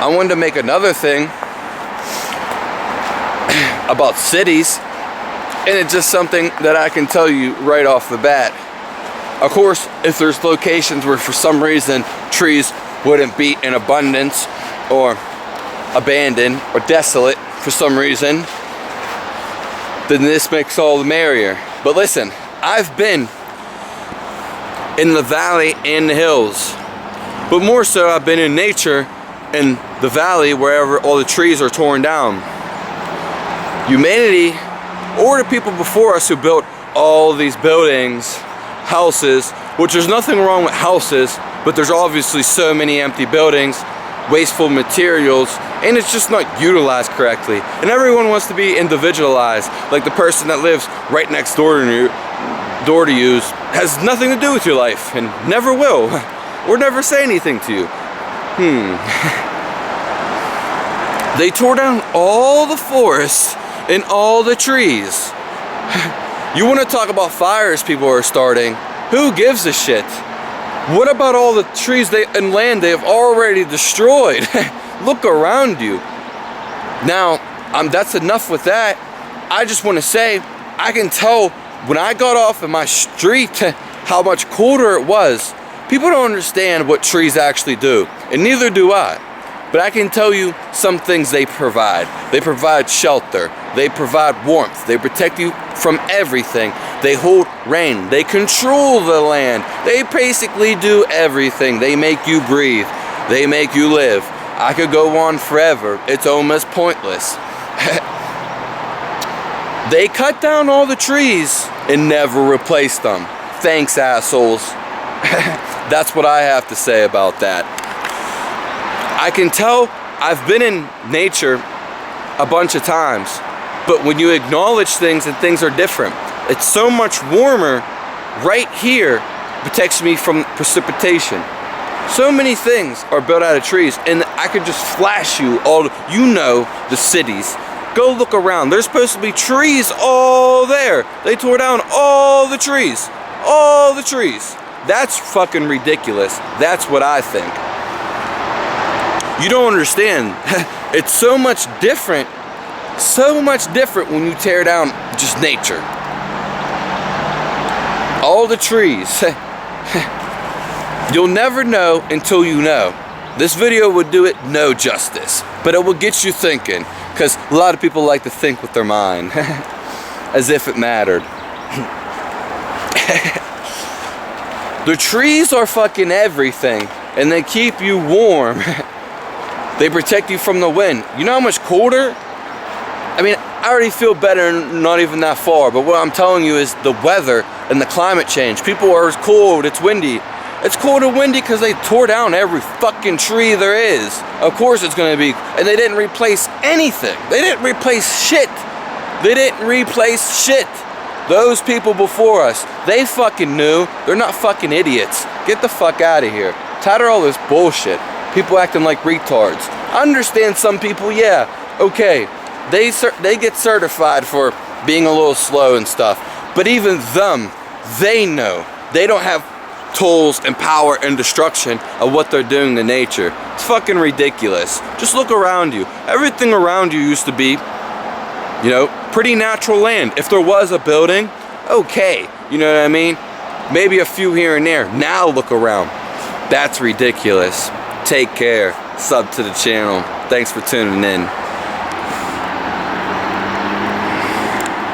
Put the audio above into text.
I wanted to make another thing about cities, and it's just something that I can tell you right off the bat. Of course, if there's locations where for some reason trees wouldn't be in abundance or abandoned or desolate for some reason, then this makes all the merrier. But listen, I've been in the valley and the hills, but more so I've been in nature in the valley wherever all the trees are torn down. Humanity, or the people before us who built all these buildings, houses, which there's nothing wrong with houses, but there's obviously so many empty buildings, wasteful materials, and it's just not utilized correctly. And everyone wants to be individualized, like the person that lives right next door to you has nothing to do with your life and never will, or never say anything to you. They tore down all the forests and all the trees. You want to talk about fires people are starting? Who gives a shit? What about all the trees and land they have already destroyed? Look around you. Now, that's enough with that. I just want to say, I can tell when I got off in my street how much colder it was. People don't understand what trees actually do, and neither do I. But I can tell you some things they provide. They provide shelter. They provide warmth. They protect you from everything. They hold rain. They control the land. They basically do everything. They make you breathe. They make you live. I could go on forever. It's almost pointless. They cut down all the trees and never replaced them. Thanks, assholes. That's what I have to say about that. I can tell I've been in nature a bunch of times, but when you acknowledge things and things are different, it's so much warmer right here, protects me from precipitation. So many things are built out of trees, and I could just flash you all, the cities. Go look around. There's supposed to be trees all there. They tore down all the trees. All the trees. That's fucking ridiculous. That's what I think. You don't understand. It's so much different when you tear down just nature. All the trees. You'll never know until you know. This video would do it no justice, but it will get you thinking, because a lot of people like to think with their mind, as if it mattered. The trees are fucking everything, and they keep you warm. They protect you from the wind. You know how much colder? I mean, I already feel better, not even that far, but what I'm telling you is the weather and the climate change. People are cold, it's windy. It's cold and windy because they tore down every fucking tree there is. Of course it's gonna be, and they didn't replace anything. They didn't replace shit. They didn't replace shit. Those people before us, they fucking knew. They're not fucking idiots. Get the fuck out of here. Tired of all this bullshit. People acting like retards. I understand some people, yeah, okay. They get certified for being a little slow and stuff. But even them, they know. They don't have tools and power and destruction of what they're doing to nature. It's fucking ridiculous. Just look around you. Everything around you used to be, pretty natural land. If there was a building, okay, you know what I mean? Maybe a few here and there. Now look around. That's ridiculous. Take care. Sub to the channel. Thanks for tuning in.